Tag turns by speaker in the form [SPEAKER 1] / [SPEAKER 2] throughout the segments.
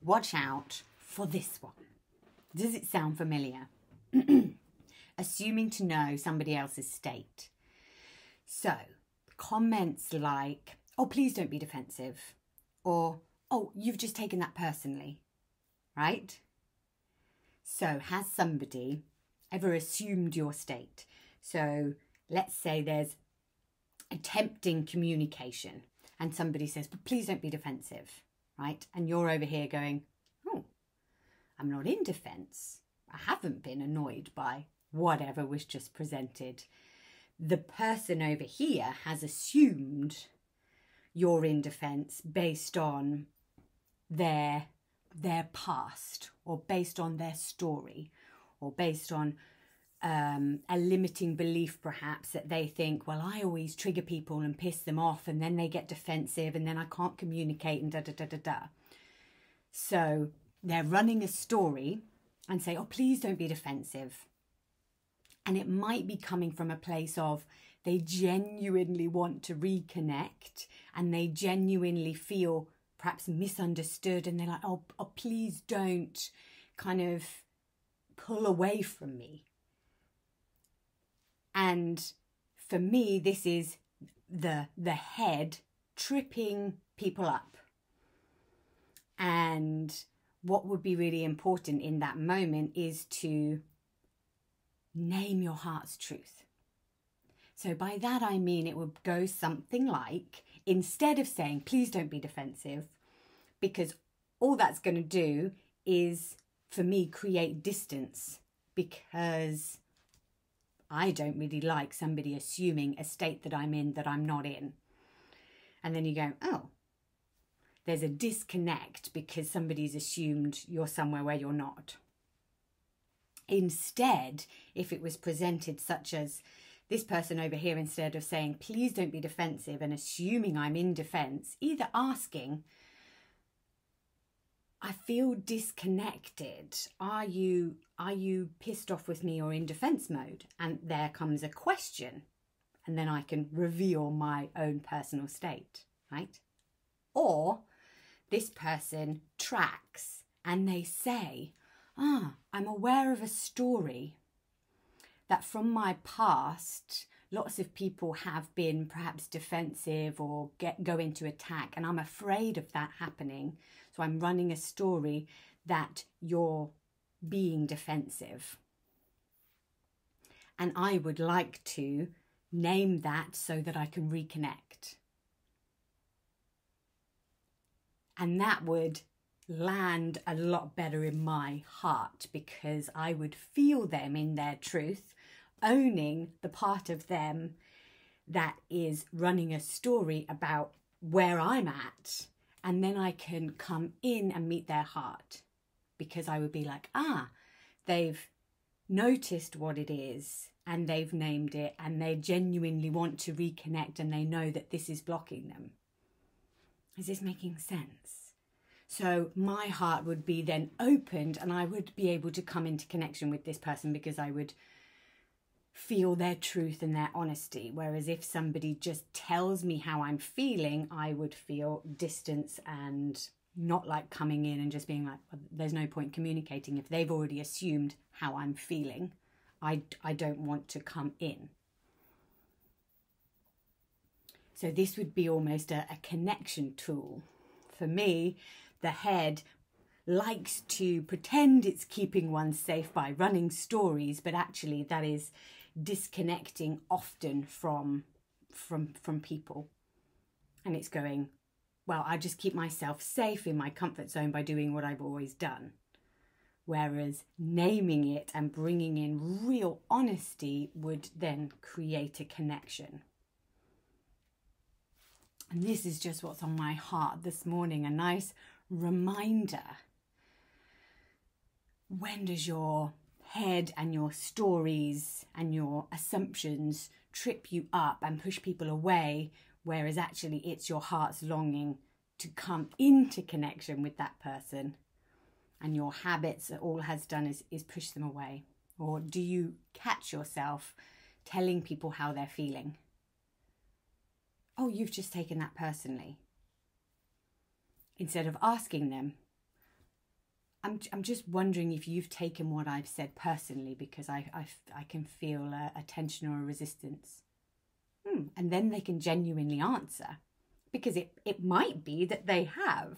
[SPEAKER 1] watch out for this one. Does it sound familiar? Assuming to know somebody else's state. So, comments like, oh, please don't be defensive. Or, oh, you've just taken that personally. Right? So, has somebody ever assumed your state? So, let's say there's attempting communication and somebody says, but please don't be defensive. Right? And you're over here going, oh, I'm not in defense. I haven't been annoyed by whatever was just presented. The person over here has assumed you're in defense based on their past, or based on their story, or based on a limiting belief perhaps, that they think, well, I always trigger people and piss them off and then they get defensive and then I can't communicate and da-da-da-da-da. So they're running a story and say, oh, please don't be defensive. And it might be coming from a place of they genuinely want to reconnect and they genuinely feel perhaps misunderstood, and they're like, oh, please don't kind of pull away from me. And for me, this is the head tripping people up. And what would be really important in that moment is to name your heart's truth. So by that I mean it would go something like, instead of saying, please don't be defensive, because all that's going to do is, for me, create distance, because I don't really like somebody assuming a state that I'm in that I'm not in. And then you go, oh, there's a disconnect because somebody's assumed you're somewhere where you're not. Instead, if it was presented such as this person over here, instead of saying, please don't be defensive and assuming I'm in defense, either asking, I feel disconnected. Are you pissed off with me or in defense mode? And there comes a question. And then I can reveal my own personal state, right? Or this person tracks and they say, I'm aware of a story that from my past, lots of people have been perhaps defensive or go into attack, and I'm afraid of that happening. So I'm running a story that you're being defensive. And I would like to name that so that I can reconnect. And that would land a lot better in my heart, because I would feel them in their truth, owning the part of them that is running a story about where I'm at, and then I can come in and meet their heart, because I would be like, they've noticed what it is and they've named it and they genuinely want to reconnect and they know that this is blocking them. Is this making sense? So my heart would be then opened and I would be able to come into connection with this person, because I would feel their truth and their honesty. Whereas if somebody just tells me how I'm feeling, I would feel distance and not like coming in and just being like, well, there's no point communicating if they've already assumed how I'm feeling. I don't want to come in. So this would be almost a connection tool. For me, the head likes to pretend it's keeping one safe by running stories, but actually that is disconnecting often from people. And it's going, well, I just keep myself safe in my comfort zone by doing what I've always done. Whereas naming it and bringing in real honesty would then create a connection. And this is just what's on my heart this morning, a nice reminder. When does your head and your stories and your assumptions trip you up and push people away, whereas actually it's your heart's longing to come into connection with that person, and your habits, all has done is push them away? Or do you catch yourself telling people how they're feeling? Oh, you've just taken that personally. Instead of asking them, I'm just wondering if you've taken what I've said personally, because I can feel a tension or a resistance. And then they can genuinely answer, because it might be that they have.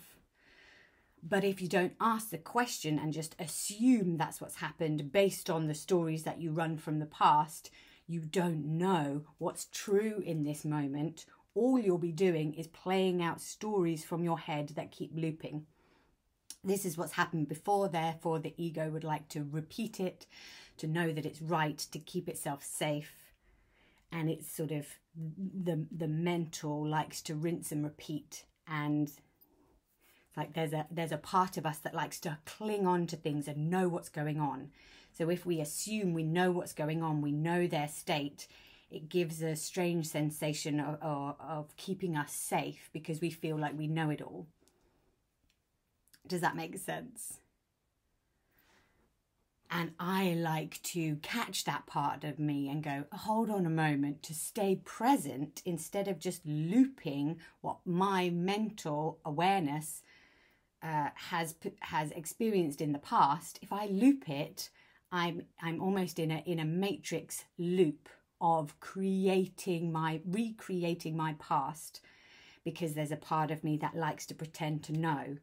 [SPEAKER 1] But if you don't ask the question and just assume that's what's happened based on the stories that you run from the past, you don't know what's true in this moment. All you'll be doing is playing out stories from your head that keep looping. This is what's happened before, therefore the ego would like to repeat it, to know that it's right, to keep itself safe. And it's sort of the mental likes to rinse and repeat, and like there's a part of us that likes to cling on to things and know what's going on. So if we assume we know what's going on, we know their state, it gives a strange sensation of keeping us safe, because we feel like we know it all. Does that make sense? And I like to catch that part of me and go, hold on a moment, to stay present instead of just looping what my mental awareness has experienced in the past. If I loop it, I'm almost in a matrix loop of recreating my past, because there's a part of me that likes to pretend to know.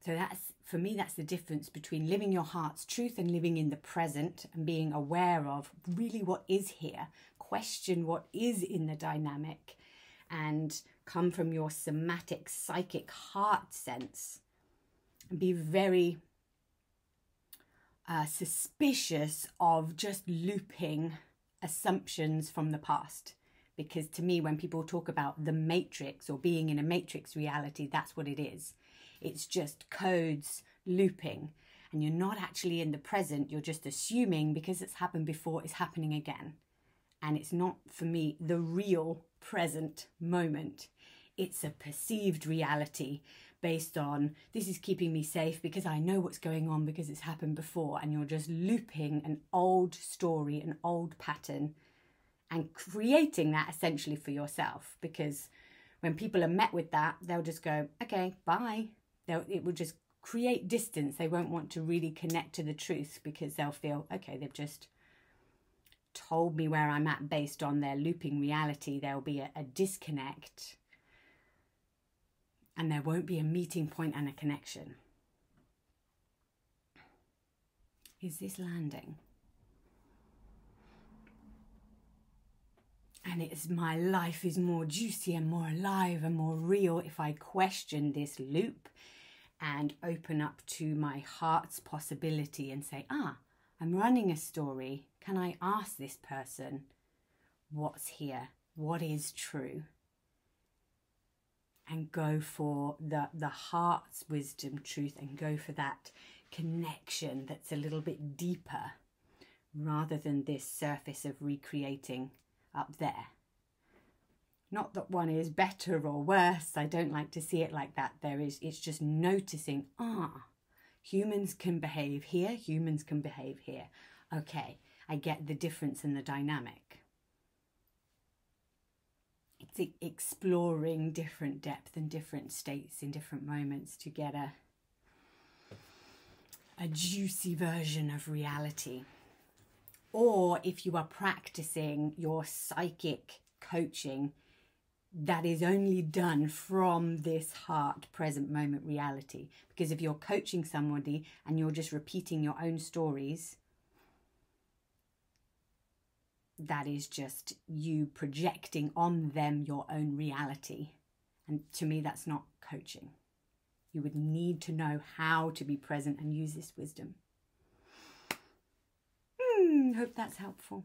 [SPEAKER 1] So for me, that's the difference between living your heart's truth and living in the present and being aware of really what is here. Question what is in the dynamic and come from your somatic, psychic heart sense, and be very suspicious of just looping assumptions from the past. Because to me, when people talk about the matrix or being in a matrix reality, that's what it is. It's just codes looping, and you're not actually in the present. You're just assuming because it's happened before, it's happening again. And it's not, for me, the real present moment. It's a perceived reality based on, this is keeping me safe because I know what's going on because it's happened before. And you're just looping an old story, an old pattern, and creating that essentially for yourself. Because when people are met with that, they'll just go, okay, bye. It will just create distance. They won't want to really connect to the truth, because they'll feel, okay, they've just told me where I'm at based on their looping reality. There'll be a disconnect, and there won't be a meeting point and a connection. Is this landing? And my life is more juicy and more alive and more real if I question this loop and open up to my heart's possibility and say, I'm running a story. Can I ask this person what's here? What is true? And go for the heart's wisdom, truth, and go for that connection that's a little bit deeper, rather than this surface of recreating up there. Not that one is better or worse. I don't like to see it like that. It's just noticing, humans can behave here, humans can behave here. Okay, I get the difference in the dynamic. It's exploring different depth and different states in different moments to get a juicy version of reality. Or if you are practicing your psychic coaching, that is only done from this heart present moment reality. Because if you're coaching somebody and you're just repeating your own stories, that is just you projecting on them your own reality. And to me, that's not coaching. You would need to know how to be present and use this wisdom. Hope that's helpful.